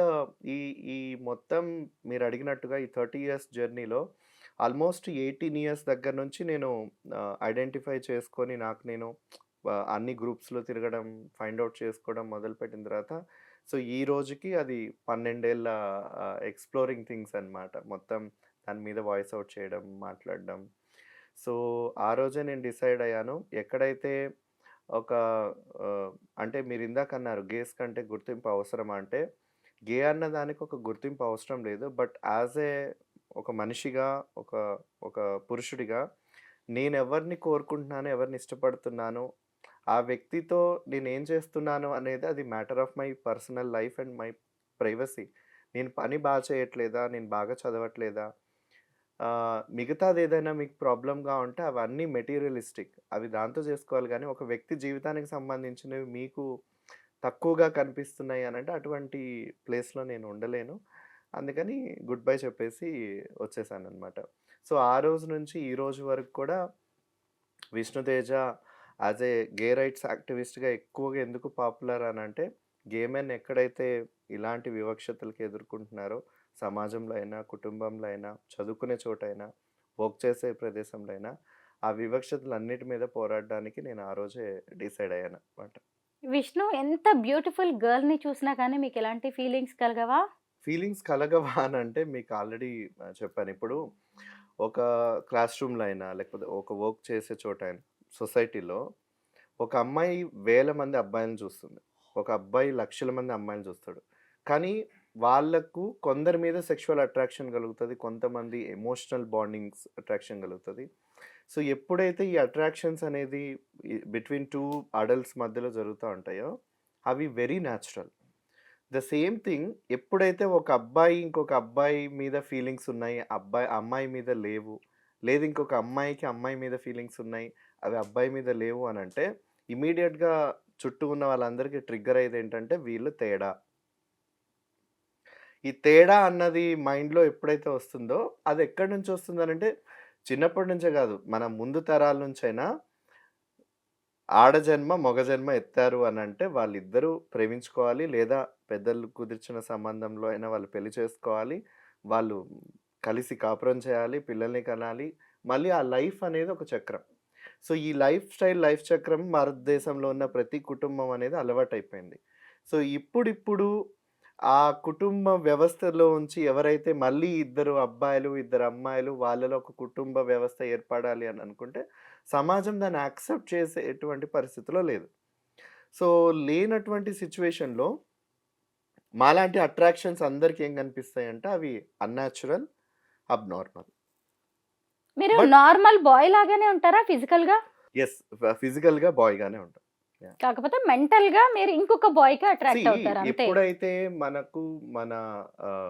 ఈ ఈ మొత్తం మీరడిగినట్టుగా ఈ 30 ఇయర్స్ జర్నీలో ఆల్మోస్ట్ 18 ఇయర్స్ దగ్గర నుంచి నేను ఐడెంటిఫై చేసుకొని నాకు నేను అన్ని గ్రూప్స్‌లో తిరగడం, ఫైండ్ ఔట్ చేసుకోవడం మొదలుపెట్టిన తర్వాత సో, ఈ రోజుకి అది 12 ఏళ్ల ఎక్స్‌ప్లోరింగ్ థింగ్స్ అన్నమాట. మొత్తం దాని మీద వాయిస్ ఔట్ చేయడం, మాట్లాడడం. సో, ఆ రోజే నేను డిసైడ్ అయ్యాను. ఎక్కడైతే ఒక అంటే మీరిందాకన్నారు గేస్ కంటే గుర్తింపు అవసరమా అంటే, గే అన్న దానికి ఒక గుర్తింపు అవసరం లేదు. బట్ యాస్ ఒక మనిషిగా, ఒక ఒక పురుషుడిగా నేనెవరిని కోరుకుంటున్నాను, ఎవరిని ఇష్టపడుతున్నాను, ఆ వ్యక్తితో నేనేం చేస్తున్నాను అనేది అది matter of my personal life and my privacy. నేను పని చేయట్లేదా? నేను బాగా చదవట్లేదా? మిగతాదేదైనా మీకు ప్రాబ్లమ్‌గా ఉంటే అవన్నీ మెటీరియలిస్టిక్. అవి దాంతో చేసుకోవాలి గానీ, ఒక వ్యక్తి జీవితానికి సంబంధించినవి మీకు తక్కువగా కనిపిస్తున్నాయి అనంటే అటువంటి ప్లేస్‌లో నేను ఉండలేను. అందుకని గుడ్ బై చెప్పేసి వచ్చేసాననమాట. సో, ఆ రోజు నుంచి ఈ రోజు వరకు కూడా విష్ణుతేజ యాజ్ గే రైట్స్ యాక్టివిస్ట్‌గా ఎక్కువగా ఎందుకు పాపులర్ అనంటే, గే మెన్ ఎక్కడైతే ఇలాంటి వివక్షతలకి ఎదుర్కొంటున్నారో, సమాజంలో అయినా, కుటుంబంలో అయినా, చదువుకునే చోటైనా, వర్క్ చేసే ప్రదేశంలో అయినా, ఆ వివక్షతలన్నిటి మీద పోరాడడానికి నేను ఆ రోజే డిసైడ్ అయ్యాననమాట. విష్ణు ఎంత బ్యూటిఫుల్ గర్ల్‌ని చూసినా కానీ మీకెలాంటి ఫీలింగ్స్ కలగవా? ఫీలింగ్స్ కలగవా అనంటే మీకు ఆల్రెడీ చెప్పాను. ఇప్పుడు ఒక క్లాస్ రూమ్‌లో అయినా, లేకపోతే ఒక వర్క్ చేసే చోటైనా, సొసైటీలో ఒక అమ్మాయి వేల మంది అబ్బాయిలని చూస్తుంది. ఒక అబ్బాయి లక్షల మంది అమ్మాయిలని చూస్తాడు. కానీ వాళ్ళకు కొందరి మీద సెక్షువల్ అట్రాక్షన్ కలుగుతది. కొంతమంది ఎమోషనల్ బాండింగ్స్ అట్రాక్షన్ కలుగుతది. సో, ఎప్పుడైతే ఈ అట్రాక్షన్స్ అనేది బిట్వీన్ 2 అడల్ట్స్ మధ్యలో జరుగుతా ఉంటాయో, అవి very natural. The same thing ఎప్పుడైతే ఒక అబ్బాయి ఇంకొక అబ్బాయి మీద ఫీలింగ్స్ ఉన్నాయి. అమ్మాయి మీద లేవు. లేదు ఇంకొక అమ్మాయికి అమ్మాయి మీద ఫీలింగ్స్ ఉన్నాయి. అవి అబ్బాయి మీద లేవు అనంటే ఇమ్మీడియేట్‌గా చుట్టూ ఉన్న వాళ్ళందరికీ ట్రిగ్గర్ అయ్యేదేంటంటే వీళ్ళు తేడా. ఈ తేడా అన్నది మైండ్‌లో ఎప్పుడైతే వస్తుందో అది ఎక్కడి నుంచి వస్తుందనంటే చిన్నప్పటి నుంచే కాదు. మన ముందు తరాల నుంచైనా ఆడ జన్మ, మగ జన్మ ఎత్తారు అనంటే వాళ్ళిద్దరూ ప్రేమించుకోవాలి. లేదా పెద్దలు కుదిర్చిన సంబంధంలో అయినా వాళ్ళు పెళ్లి చేసుకోవాలి. వాళ్ళు కలిసి కాపురం చేయాలి. పిల్లల్ని కనాలి. మళ్ళీ ఆ లైఫ్ అనేది ఒక చక్రం. సో, ఈ లైఫ్ చక్రం భారతదేశంలో ఉన్న ప్రతి కుటుంబం అనేది అలవాటైపోయింది. సో, ఇప్పుడిప్పుడు ఆ కుటుంబ వ్యవస్థలో ఉంచి ఎవరైతే మళ్ళీ ఇద్దరు అబ్బాయిలు, ఇద్దరు అమ్మాయిలు వాళ్ళలో ఒక కుటుంబ వ్యవస్థ ఏర్పడాలి అని అనుకుంటే సమాజం దాన్ని యాక్సెప్ట్ చేసేటువంటి పరిస్థితిలో లేదు. సో, లేనటువంటి సిట్యుయేషన్‌లో మాలాంటి అట్రాక్షన్స్ అందరికి ఏం కనిపిస్తాయంటే అవి అన్‌న్యాచురల్, అబ్‌నార్మల్. మీరు బట్ నార్మల్ బాయ్ లాగానే ఉంటారా ఫిజికల్‌గా? యెస్. ఫిజికల్‌గా బాయ్‌గానే ఉంటాం. యాహ్! కాకపోతే మెంటల్‌గా మీరు ఇంకొక బాయ్‌కి సీ అట్రాక్ట్ అవుతారు అంతే. ఎప్పుడైతే మనకు మన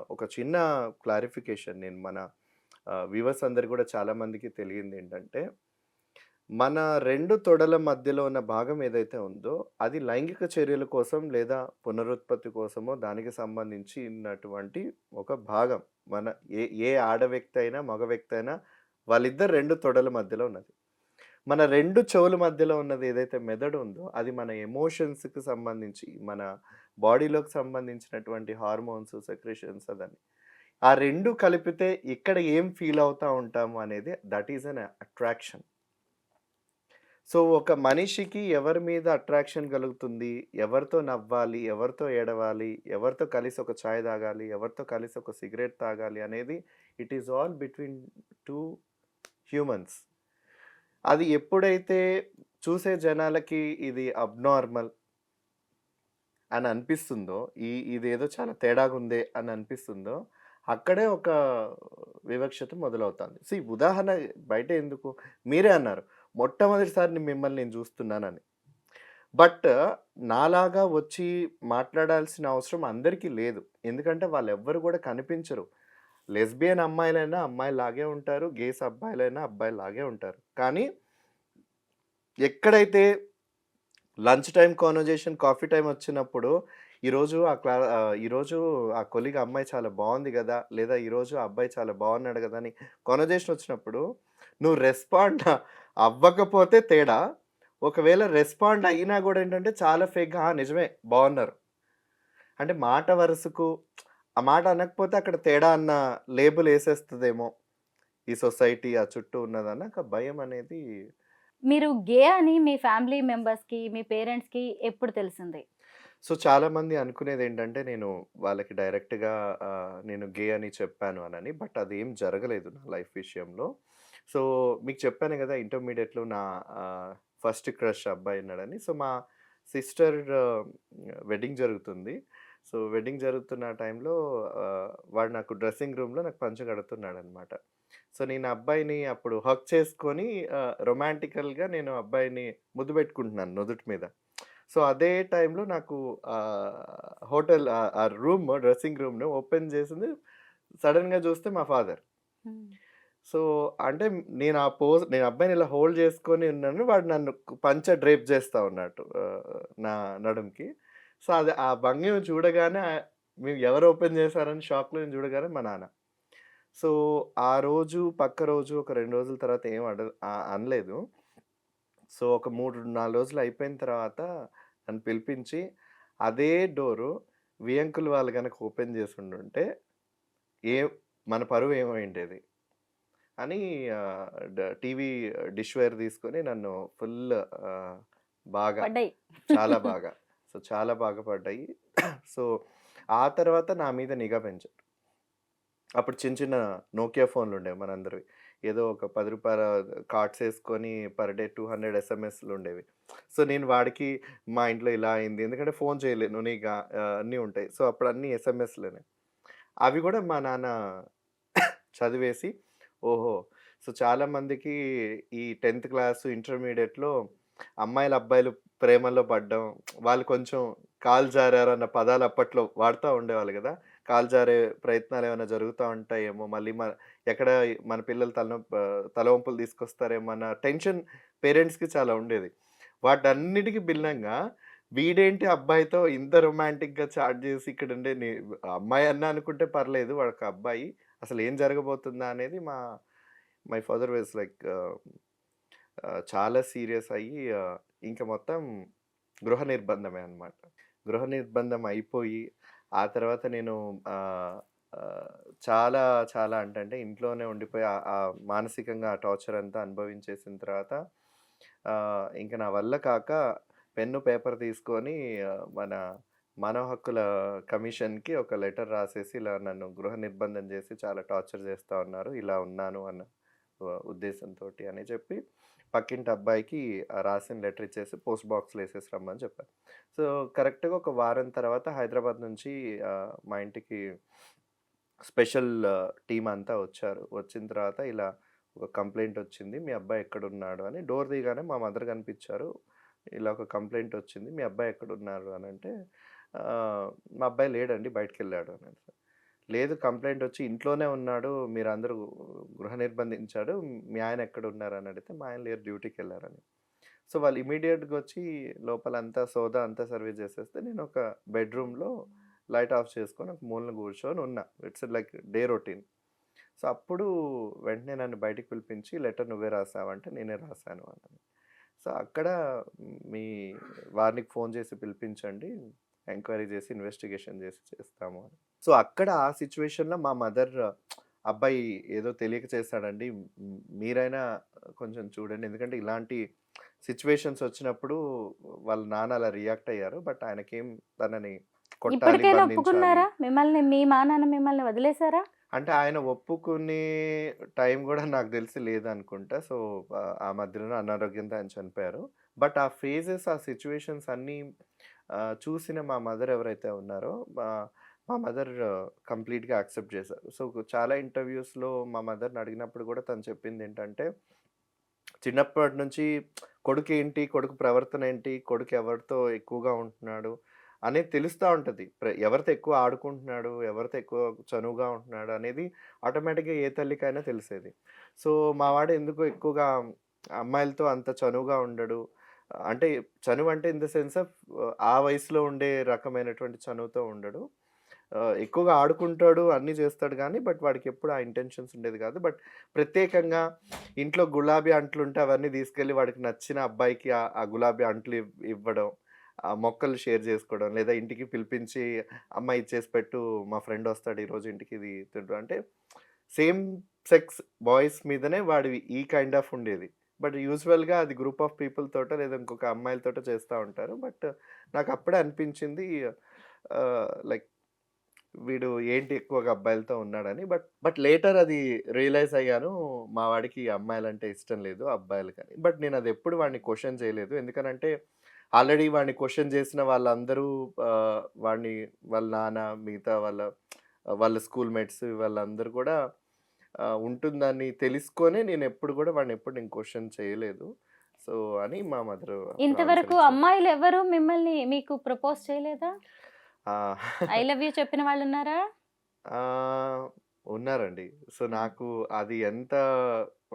ఒక చిన్న క్లారిఫికేషన్ నేను మన వ్యూవర్స్ అందరికి కూడా చాలా మందికి తెలియందేంటంటే, మన 2 తొడల మధ్యలో ఉన్న భాగం ఏదైతే ఉందో, అది లైంగిక చర్యల కోసం లేదా పునరుత్పత్తి కోసమో దానికి సంబంధించినటువంటి ఒక భాగం. మన ఏ ఆడ వ్యక్తి అయినా, మగ వ్యక్తి అయినా వాళ్ళిద్దరు 2 తొడల మధ్యలో ఉన్నది. మన 2 చెవుల మధ్యలో ఉన్నది ఏదైతే మెదడు ఉందో, అది మన ఎమోషన్స్‌కి సంబంధించి, మన బాడీలోకి సంబంధించినటువంటి హార్మోన్స్, సెక్రెషన్స్ అదని. ఆ 2 కలిపితే ఇక్కడ ఏం ఫీల్ అవుతా ఉంటాము అనేది that is an attraction. So, ఒక మనిషికి ఎవరి మీద అట్రాక్షన్ కలుగుతుంది, ఎవరితో నవ్వాలి, ఎవరితో ఏడవాలి, ఎవరితో కలిసి ఒక చాయ్ తాగాలి, ఎవరితో కలిసి ఒక సిగరెట్ తాగాలి అనేది it is all between 2 humans. అది ఎప్పుడైతే చూసే జనాలకి ఇది అబ్నార్మల్ అని అనిపిస్తుందో, ఇదేదో చాలా తేడాగుందే అని అనిపిస్తుందో, అక్కడే ఒక వివక్షత మొదలవుతుంది. ఉదాహరణ బయట ఎందుకు? మీరే అన్నారు. మొట్టమొదటిసారి మిమ్మల్ని నేను చూస్తున్నానని. బట్ నాలాగా వచ్చి మాట్లాడాల్సిన అవసరం అందరికీ లేదు. ఎందుకంటే వాళ్ళెవ్వరు గూడా కనిపించరు. లెస్బియన్ అమ్మాయిలైనా అమ్మాయిల్లాగే ఉంటారు. గేస్ అబ్బాయిలైనా అబ్బాయిల్లాగే ఉంటారు. కానీ ఎక్కడైతే lunch time conversation, coffee time వచ్చినప్పుడు ఈరోజు ఆ కొలీగ్ అమ్మాయి చాలా బావుంది గదా! లేదా ఈరోజు ఆ అబ్బాయి చాలా బాగున్నాడు గదా! అని కాన్వర్జేషన్ వచ్చినప్పుడు నువ్వు రెస్పాండ్ అవ్వకపోతే తేడా. ఒకవేళ రెస్పాండ్ అయినా గూడా ఏంటంటే చాలా ఫేక్‌గా ఆ! నిజమే బావున్నారు. అంటే మాట వరుసకు ఆ మాట అనకపోతే అక్కడ తేడా అన్న లేబుల్ ఏసేస్తదేమో ఈ సొసైటీ, ఆ చుట్టూ ఉన్నదన్న ఒక భయం అనేది. మీరు గే అని మీ ఫ్యామిలీ మెంబర్స్‌కి, మీ పేరెంట్స్‌కి ఎప్పుడు తెలిసింది? సో, చాలామంది అనుకునేదేంటంటే, నేను వాళ్ళకి డైరెక్ట్‌గా నేను గే అని చెప్పాను అనని. బట్ అదేం జరగలేదు నా లైఫ్ విషయంలో. సో, మీకు చెప్పాను గదా! ఇంటర్మీడియేట్‌లో నా ఫస్ట్ క్రష్ అబ్బాయి ఉన్నాడని. సో, మా సిస్టర్ వెడ్డింగ్ జరుగుతుంది. సో, వెడ్డింగ్ జరుగుతున్న టైంలో వాడు నాకు డ్రెస్సింగ్ రూమ్‌లో నాకు పంచె కడుతున్నాడనమాట. సో, నేను అబ్బాయిని అప్పుడు హగ్ చేసుకొని రొమాంటికల్‌గా నేను అబ్బాయిని ముద్దు పెట్టుకుంటున్నాను నుదుటి మీద. సో, అదే టైంలో నాకు ఆ రూమ్ డ్రెస్సింగ్ రూమ్‌ని ఓపెన్ చేసింది సడెన్‌గా చూస్తే మా ఫాదర్. హ్మ్. సో, అంటే నేను అబ్బాయిని ఇలా హోల్డ్ చేసుకొని ఉన్నాను. వాడు నన్ను పంచె డ్రేప్ చేస్తా ఉన్నట్టు నా నడుముకి. సో, అది ఆ భంగిమ చూడగానే మేము ఎవరు ఓపెన్ చేశారని షాక్‌లో నేను చూడగానే మా నాన్న. సో, ఆ రోజు పక్క రోజు ఒక 2 రోజుల తర్వాత ఏం అనలేదు. సో, ఒక 3, 4 రోజులు అయిపోయిన తర్వాత నన్ను పిలిపించి, అదే డోరు వియంకులు వాళ్ళు గనక ఓపెన్ చేసుండుంటే, ఏ మన పరువు ఏమైయుండేది అని టీవీ డిష్‌వేర్ తీసుకొని నన్ను ఫుల్ ఆహ్, బాగా పడ్డాయి. చాలా బాగా. సో, చాలా బాగా పడ్డాయి. సో, ఆ తర్వాత నా మీద నిఘా పెంచారు. అప్పుడు చిన్న చిన్న నోకియా ఫోన్లుండేవి మనందరివి. ఏదో ఒక రూ. 10 కార్డ్స్ ఏసుకొని పర్ డే 200 ఎస్ఎంఎస్‌లుండేవి. సో, నేను వాడికి మా ఇంట్లో ఇలా అయింది. ఎందుకంటే ఫోన్ చేయలేను నీగా అన్నీ ఉంటాయి. సో, అప్పుడు అన్నీ ఎస్ఎంఎస్‌లేనే. అవి గూడా మా నాన్న చదివేసి, ఓహో! సో, చాలామందికి ఈ 10థ్ క్లాస్, ఇంటర్మీడియేట్‌లో అమ్మాయిలు, అబ్బాయిలు ప్రేమలో పడ్డం, వాళ్ళు కొంచెం కాలు జారారన్న పదాలు అప్పట్లో వాడుతా ఉండేవాళ్ళు గదా! కాలు జారే ప్రయత్నాలేమైనా జరుగుతా ఉంటాయేమో, మళ్ళీ ఎక్కడ మన పిల్లలు తలవంపులు తీసుకొస్తారేమో అన్న టెన్షన్ పేరెంట్స్‌కి చాలా ఉండేది. వాటన్నిటికి భిన్నంగా వీడేంటి అబ్బాయితో ఇంత రొమాంటిక్‌గా చాట్ జేసి ఇక్కడుండే అమ్మాయి అన్నా అనుకుంటే పర్లేదు. వాడొక అబ్బాయి. అసలేం జరగబోతుందా అనేది మై ఫాదర్ వాస్ లైక్ చాలా సీరియస్ అయ్యి ఇంక మొత్తం గృహ నిర్బంధమే అన్నమాట. గృహ నిర్బంధం అయిపోయి, ఆ తర్వాత నేను ఆహ్, ఆహ్, చాలా చాలా అంటే ఇంట్లోనే ఉండిపోయి మానసికంగా ఆ టార్చర్ అంతా అనుభవించేసిన తర్వాత ఇంక నా వల్ల కాక పెన్ను, పేపర్ తీసుకొని మన మానవ హక్కుల కమిషన్‌కి ఒక లెటర్ రాసేసి, ఇలా నన్ను గృహ నిర్బంధం చేసి చాలా టార్చర్ చేస్తా ఉన్నారు. ఇలా ఉన్నాను అన్న ఉద్దేశంతోటి అని చెప్పి, పక్కింటి అబ్బాయికి రాసిన లెటర్ ఇచ్చేసి పోస్ట్ బాక్స్‌లో ఏసేసి రమ్మని చెప్పారు. సో, కరెక్ట్‌గా ఒక వారం తర్వాత హైదరాబాద్ నుంచి మా ఇంటికి స్పెషల్ టీమ్ అంతా వచ్చారు. వచ్చిన తర్వాత ఇలా ఒక కంప్లెయింట్ వచ్చింది. మీ అబ్బాయి ఎక్కడున్నాడు అని. డోర్ తీయగానే మా మదర్ కనిపించారు. ఇలా ఒక కంప్లెయింట్ వచ్చింది. మీ అబ్బాయి ఎక్కడున్నారు అనంటే, మా అబ్బాయి లేడండి బయటికెళ్ళాడు అన్నాను. లేదు కంప్లెయింట్ వచ్చి ఇంట్లోనే ఉన్నాడు. మీరందరూ గృహ నిర్బంధించాడు. మీ ఆయన ఎక్కడున్నారు అని అడిగితే, మా ఆయన లేరు డ్యూటీకెళ్లారని. సో, వాళ్ళు ఇమ్మీడియేట్‌గా వచ్చి లోపలంతా సోదా అంతా సర్వే చేసేస్తే నేను ఒక బెడ్‌రూమ్‌లో లైట్ ఆఫ్ చేసుకొని ఒక మూలన కూర్చొని ఉన్నా. It's like day routine. So, అప్పుడు వెంటనే నన్ను బయటికి పిలిపించి లెటర్ నువ్వే రాసావా? అంటే నేనే రాసాను అన్నాను. సో, అక్కడ మీ వారికి ఫోన్ చేసి పిలిపించండి. ఎంక్వైరీ చేసి ఇన్వెస్టిగేషన్ చేసి చేస్తాము అని. సో అక్కడ ఆ సిచ్యువేషన్‌లో మా మదర్ అబ్బాయి ఏదో తెలియక చేస్తాడండి. మీరైనా కొంచెం చూడండి. ఎందుకంటే ఇలాంటి సిట్యుయేషన్స్ వచ్చినప్పుడు వాళ్ళ నాన్న అలా రియాక్ట్ అయ్యారు. బట్ ఆయనకేం తనని కొట్టాలి, ఇప్పటికైనా బంధించాలి. ఒప్పుకున్నారా? మీ మా నాన్న మిమ్మల్ని వదిలేసారా? అంటే ఆయన ఒప్పుకునే టైం గూడా నాకు తెలిసి లేదనుకుంటా. సో, ఆ మధ్యలోనే అనారోగ్యంతో ఆయన చనిపోయారు. బట్ ఆ ఫేజెస్, ఆ సిట్యుయేషన్స్ అన్నీ చూసిన మా మదర్ ఎవరైతే ఉన్నారో మా మదర్ కంప్లీట్‌గా యాక్సెప్ట్ చేశారు. సో, చాలా ఇంటర్‌వ్యూస్‌లో మా మదర్‌ని అడిగినప్పుడు గూడా తను చెప్పిందేంటంటే, చిన్నప్పటి నుంచి కొడుకేంటి, కొడుకు ప్రవర్తన ఏంటి, కొడుకు ఎవరితో ఎక్కువగా ఉంటున్నాడు అనేది తెలుస్తా ఉంటది. ఎవరితో ఎక్కువ ఆడుకుంటున్నాడు, ఎవరితో ఎక్కువ చనువుగా ఉంటున్నాడు అనేది ఆటోమేటిక్‌గా ఏ తల్లికైనా తెలిసేది. సో, మా వాడు ఎందుకో ఎక్కువగా అమ్మాయిలతో అంత చనువుగా ఉండడు. అంటే చనువు అంటే ఇన్ ద సెన్స్ ఆఫ్ ఆ వయసులో ఉండే రకమైనటువంటి చనువుతో ఉండడు. ఎక్కువగా ఆడుకుంటాడు, అన్నీ చేస్తాడు గానీ, బట్ వాడికెప్పుడు ఆ ఇంటెన్షన్స్ ఉండేది కాదు. బట్ ప్రత్యేకంగా ఇంట్లో గులాబీ అంట్లుంటే అవన్నీ తీసుకెళ్ళి వాడికి నచ్చిన అబ్బాయికి ఆ గులాబీ అంట్లు ఇవ్వడం, ఆ మొక్కలు షేర్ చేసుకోవడం, లేదా ఇంటికి పిలిపించి అమ్మ ఇది చేసి పెట్టు, మా ఫ్రెండ్ వస్తాడు ఈరోజు ఇంటికి ఇది తింటు అంటే సేమ్ సెక్స్ బాయ్స్ మీదనే వాడివి ఈ కైండ్ ఆఫ్ ఉండేది. బట్ యూజువల్‌గా అది గ్రూప్ ఆఫ్ పీపుల్ తోటో లేదా ఇంకొక అమ్మాయిలతోటో చేస్తా ఉంటారు. బట్ నాకప్పుడే అనిపించింది లైక్ వీడు ఏంటి ఎక్కువగా అబ్బాయిలతో ఉన్నాడని. బట్ లేటర్ అది రియలైజ్ అయ్యాను. మా వాడికి అమ్మాయిలంటే ఇష్టం లేదు, అబ్బాయిలకని. బట్ నేనదెప్పుడు వాడిని క్వెషన్ చేయలేదు. ఎందుకనంటే, ఆల్రెడీ వాడిని క్వెషన్ చేసిన వాళ్ళందరూ వాడిని వాళ్ళ నాన్న, మిగతా వాళ్ళ స్కూల్ మేట్స్ వాళ్ళందరూ కూడా ఉంటుందని తెలుసుకొనే నేనెప్పుడు గూడా వాడినెప్పుడు నేను క్వెషన్ చేయలేదు. సో, అని మా మదరు అప్పుడు ఆన్సర్ ఇంతవరకు ఇచ్చారు. అమ్మాయిలెవ్వరు మీకు ప్రపోజ్ చేయలేదా? ఆ! ఐ లవ్ యూ చెప్పిన వాళ్ళున్నారా? ఆహ్, ఉన్నారండి. సో, హ్మ్. నాకు అది ఎంత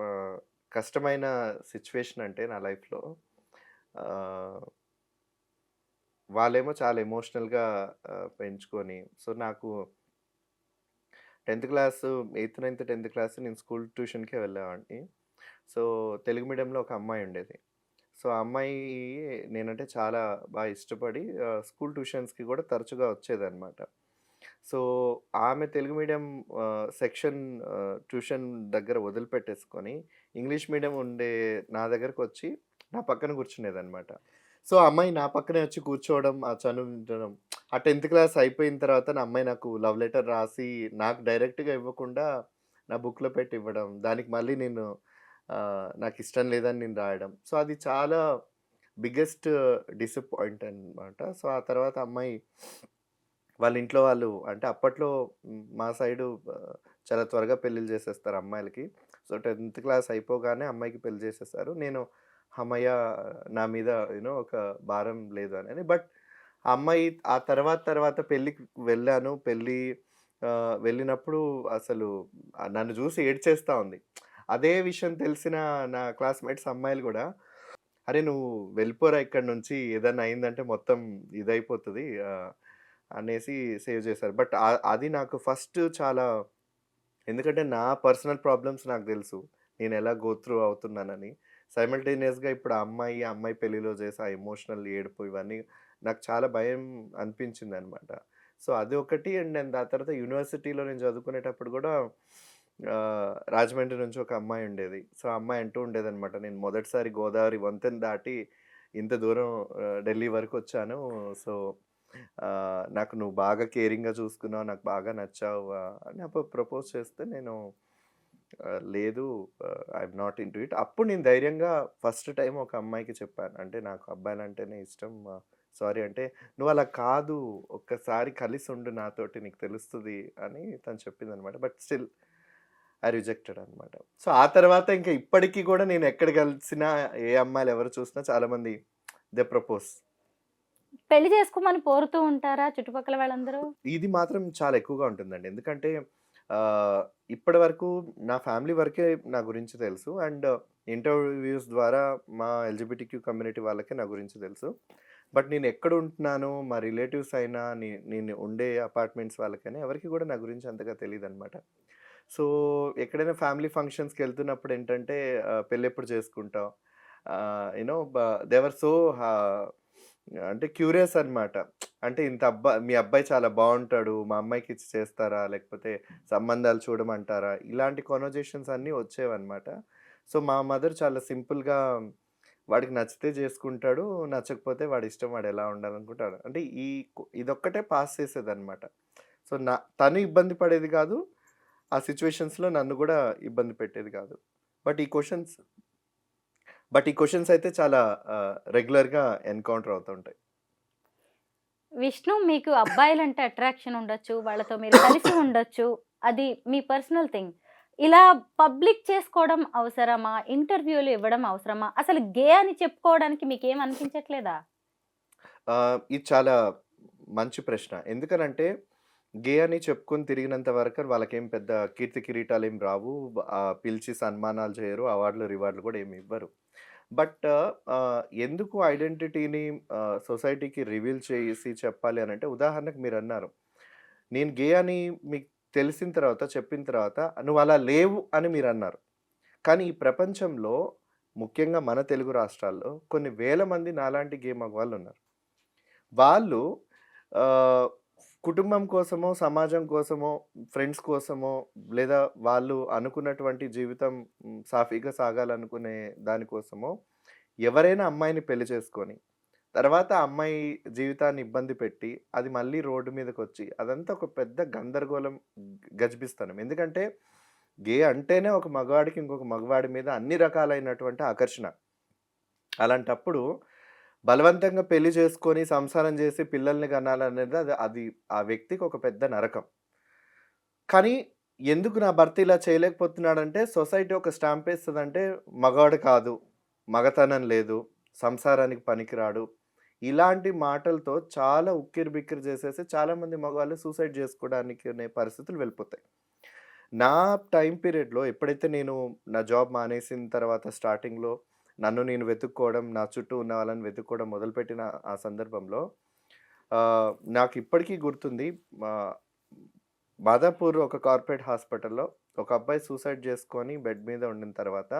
ఆహ్, కష్టమైన సిట్యుయేషన్ అంటే నా లైఫ్‌లో ఆహ్, వాళ్ళేమో చాలా ఎమోషనల్‌గా పెంచుకొని సో, నాకు 10థ్ క్లాసు, 8, 9, 10థ్ క్లాస్ నేను స్కూల్ ట్యూషన్‌కే వెళ్ళేవాడిని. సో, తెలుగు మీడియంలో ఒక అమ్మాయి ఉండేది. సో, ఆ అమ్మాయి నేనంటే చాలా ఇష్టపడి స్కూల్ ట్యూషన్స్‌కి కూడా తరచుగా వచ్చేదనమాట. సో, ఆమె తెలుగు మీడియం సెక్షన్ ట్యూషన్ దగ్గర వదిలిపెట్టేసుకొని, ఇంగ్లీష్ మీడియం ఉండే నా దగ్గరకొచ్చి నా పక్కన కూర్చునేదనమాట. సో, ఆ అమ్మాయి నా పక్కనే వచ్చి కూర్చోవడం, ఆ చనువించడం. ఆ 10థ్ క్లాస్ అయిపోయిన తర్వాత నా అమ్మాయి నాకు లవ్ లెటర్ రాసి, నాకు డైరెక్ట్‌గా ఇవ్వకుండా నా బుక్‌లో పెట్టి ఇవ్వడం. దానికి మళ్ళీ నేను నాకిష్టం లేదని నేను రాయడం. సో, అది చాలా బిగ్గెస్ట్ డిసప్పాయింట్ అనమాట. సో, ఆ తర్వాత అమ్మాయి వాళ్ళ ఇంట్లో వాళ్ళు అంటే అప్పట్లో మా సైడు చాలా త్వరగా పెళ్ళిళ్ళు చేసేస్తారు అమ్మాయిలకి. సో, 10థ్ క్లాస్ అయిపోగానే అమ్మాయికి పెళ్లి చేసేసారు. నేను హమ్మయ్య! నా మీద ఒక భారం లేదు అని. బట్ ఆ అమ్మాయి ఆ తర్వాత పెళ్ళికి వెళ్ళాను. వెళ్ళినప్పుడు అసలు నన్ను చూసి ఏడ్చేస్తా ఉంది. అదే విషయం తెలిసిన నా క్లాస్‌మేట్స్ అమ్మాయిలు గూడా, "అరే! నువ్వు వెళ్ళిపోరా ఇక్కడి నుంచి ఏదన్నా అయిందంటే మొత్తం ఇదైపోతది" అనేసి సేవ్ చేశారు. బట్ అది నాకు ఫస్ట్ చాలా ఎందుకంటే నా పర్సనల్ ప్రాబ్లమ్స్ నాకు తెలుసు. నేనెలా గో త్రూ అవుతున్నానని. సైమల్టేనియస్‌గా ఇప్పుడు ఆ అమ్మాయి పెళ్లిలో చేసే ఆ ఎమోషనల్ ఏడుపు ఇవన్నీ నాకు చాలా భయం అనిపించిందనమాట. సో, అది ఒకటి అండ్ నేను దాని తర్వాత యూనివర్సిటీలో నేను చదువుకునేటప్పుడు గూడా రాజమండ్రి నుంచి ఒక అమ్మాయి ఉండేది. సో, ఆ అమ్మాయి అంటూ ఉండేదనమాట. నేను మొదటిసారి గోదావరి వంతెన దాటి ఇంత దూరం ఢిల్లీ వరకొచ్చాను. సో, నాకు నువ్వు బాగా కేరింగ్‌గా చూసుకున్నావు. నాకు బాగా నచ్చావు అని అప్పుడు ప్రపోజ్ చేస్తే నేను లేదు ఐయామ్ నాట్ ఇంటూ ఇట్. అప్పుడు నేను ధైర్యంగా ఫస్ట్ టైమ్ ఒక అమ్మాయికి చెప్పాను. అంటే నాకు అబ్బాయిలంటేనే ఇష్టం. సారీ అంటే, "నువ్వలా కాదు. ఒక్కసారి కలిసుండు నాతోటి నీకు తెలుస్తది" అని తను చెప్పిందనమాట. బట్ స్టిల్ ఐ రిజెక్టెడ్ అనమాట. సో, ఆ తర్వాత ఇంకా ఇప్పటికి గూడా నేను ఎక్కడ కలిసినా ఏ అమ్మాయిలు ఎవరు చూసినా చాలామంది దే ప్రపోజ్. పెళ్లి చేసుకోమని కోరుతూ ఉంటారా చుట్టుపక్కల వాళ్ళందరూ? ఇది మాత్రం చాలా ఎక్కువగా ఉంటుందండి. ఎందుకంటే ఆహ్, ఇప్పటివరకు నా ఫ్యామిలీ వరకే నా గురించి తెలుసు. అండ్ ఇంటర్‌వ్యూస్ ద్వారా మా ఎల్‌జిబిటిక్యూ కమ్యూనిటీ వాళ్ళకే నా గురించి తెలుసు. బట్ నేను ఎక్కడ ఉంటున్నానో మా రిలేటివ్స్ అయినా నేను ఉండే అపార్ట్మెంట్స్ వాళ్ళకైనా ఎవరికీ కూడా నా గురించి అంతగా తెలీదనమాట. సో, ఎక్కడైనా ఫ్యామిలీ ఫంక్షన్స్‌కెళ్తున్నప్పుడు ఏంటంటే పెళ్ళెప్పుడు చేసుకుంటావు? You know they were so హా అంటే క్యూరియస్ అనమాట. అంటే మీ అబ్బాయి చాలా బావుంటాడు. మా అమ్మాయికిచ్చి చేస్తారా? లేకపోతే సంబంధాలు చూడమంటారా? ఇలాంటి కన్వర్జేషన్స్ అన్నీ వచ్చేవన్నమాట. సో, మా మదర్ చాలా సింపుల్‌గా వాడికి నచ్చితే చేసుకుంటాడు. నచ్చకపోతే వాడి ఇష్టం వాడెలా ఉండాలనుకుంటాడు. అంటే ఇదొక్కటే పాస్ చేసేదన్నమాట. సో, తను ఇబ్బంది పడేది కాదు. ఆ సిట్యుయేషన్స్‌లో నన్ను గూడా ఇబ్బంది పెట్టేది కాదు. బట్ ఈ క్వెషన్స్ ఈ క్వెషన్స్ అయితే చాలా రెగ్యులర్‌గా ఎన్‌కౌంటర్ అవుతుంటాయి. విష్ణు, మీకు అబ్బాయిలంటే అట్రాక్షన్ ఉండొచ్చు. వాళ్ళతో మీరు కలిసి ఉండొచ్చు. అది మీ పర్సనల్ థింగ్. ఇలా పబ్లిక్ చేసుకోవడం అవసరమా? ఇంటర్వ్యూలు ఇవ్వడం అవసరమా? అసలు గే అని చెప్పుకోవడానికి మీకేం అనిపించట్లేదా? ఇది చాలా మంచి ప్రశ్న. ఎందుకనంటే, గే అని చెప్పుకొని తిరిగినంత వరకు వాళ్ళకేం పెద్ద కీర్తి కిరీటాలేం రావు. పిలిచి సన్మానాలు చేయరు. అవార్డులు, రివార్డులు కూడా ఏమి ఇవ్వరు. బట్ ఎందుకు ఐడెంటిటీని సొసైటీకి రివీల్ చేసి చెప్పాలి అనంటే, ఉదాహరణకు మీరన్నారు. నేను గే అని మీకు తెలిసిన తర్వాత, చెప్పిన తర్వాత, నువ్వలా లేవు అని మీరన్నారు. కానీ ఈ ప్రపంచంలో ముఖ్యంగా మన తెలుగు రాష్ట్రాల్లో కొన్ని వేల మంది నాలాంటి గే మగవాళ్ళున్నారు. వాళ్ళు ఆహ్, కుటుంబం కోసమో, సమాజం కోసమో, ఫ్రెండ్స్ కోసమో, లేదా వాళ్ళు అనుకున్నటువంటి జీవితం సాఫీగా సాగాలనుకునే దాని కోసమో, ఎవరైనా అమ్మాయిని పెళ్లి చేసుకొని, తర్వాత ఆ అమ్మాయి జీవితాన్ని ఇబ్బంది పెట్టి, అది మళ్ళీ రోడ్డు మీదకొచ్చి, అదంతా ఒక పెద్ద గందరగోళం, గజిబిస్తానం. ఎందుకంటే, గే అంటేనే ఒక మగవాడికి ఇంకొక మగవాడి మీద అన్ని రకాలైనటువంటి ఆకర్షణ. అలాంటప్పుడు బలవంతంగా పెళ్లి చేసుకొని, సంసారం చేసి, పిల్లల్ని కనాలనేది అది అది ఆ వ్యక్తికి ఒక పెద్ద నరకం. కానీ ఎందుకు నా భర్త ఇలా చేయలేకపోతున్నాడంటే, సొసైటీ ఒక స్టాంపేస్తదంటే, మగాడు కాదు, మగతనం లేదు, సంసారానికి పనికిరాడు. ఇలాంటి మాటలతో చాలా ఉక్కిరిబిక్కిరి చేసేసి చాలామంది మగవాళ్ళు సూసైడ్ చేసుకోవడానికి అనే పరిస్థితులు వెళ్ళిపోతాయి. నా టైమ్ పీరియడ్‌లో ఎప్పుడైతే నేను నా జాబ్ మానేసిన తర్వాత స్టార్టింగ్‌లో నన్ను నేను వెతుక్కోవడం, నా చుట్టూ ఉన్న వాళ్ళని వెతుక్కోవడం మొదలుపెట్టిన ఆ సందర్భంలో నాకిప్పటికీ గుర్తుంది. మా మాదాపూర్ ఒక కార్పొరేట్ హాస్పిటల్‌లో ఒక అబ్బాయి సూసైడ్ చేసుకొని బెడ్ మీద ఉండిన తర్వాత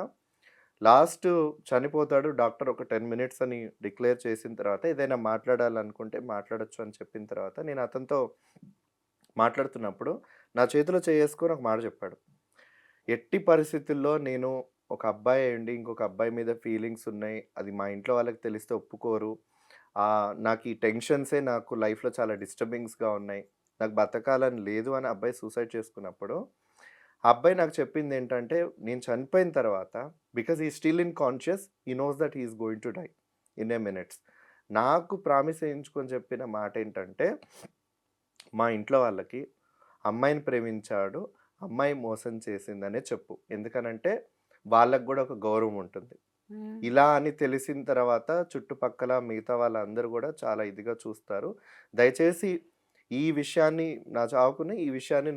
లాస్ట్ చనిపోతాడు. డాక్టర్ ఒక 10 మినిట్స్ అని డిక్లేర్ చేసిన తర్వాత ఏదైనా మాట్లాడాలనుకుంటే మాట్లాడొచ్చు అని చెప్పిన తర్వాత నేను అతనితో మాట్లాడుతున్నప్పుడు నా చేతిలో చేసుకొని ఒక మాట చెప్పాడు. ఎట్టి పరిస్థితుల్లో నేను ఒక అబ్బాయి అయ్యుండి ఇంకొక అబ్బాయి మీద ఫీలింగ్స్ ఉన్నాయి. అది మా ఇంట్లో వాళ్ళకి తెలిస్తే ఒప్పుకోరు. నాకు ఈ టెన్షన్సే నాకు లైఫ్‌లో చాలా డిస్టర్బింగ్స్‌గా ఉన్నాయి. నాకు బతకాలని లేదు అని అబ్బాయి సూసైడ్ చేసుకున్నప్పుడు, ఆ అబ్బాయి నాకు చెప్పిందేంటంటే, నేను చనిపోయిన తర్వాత because he is still in conscious. He knows that he is going to die in a minutes. నాకు ప్రామిస్ చేయించుకొని చెప్పిన మాటేంటంటే, మా ఇంట్లో వాళ్ళకి అమ్మాయిని ప్రేమించాడు, అమ్మాయి మోసం చేసిందనే చెప్పు. ఎందుకనంటే వాళ్ళకి గూడా ఒక గౌరవం ఉంటుంది. హ్మ్. ఇలా అని తెలిసిన తర్వాత చుట్టుపక్కల మిగతా వాళ్ళందరూ గూడా చాలా ఇదిగా చూస్తారు. దయచేసి ఈ విషయాన్ని నా చావుకుని ఈ విషయాన్ని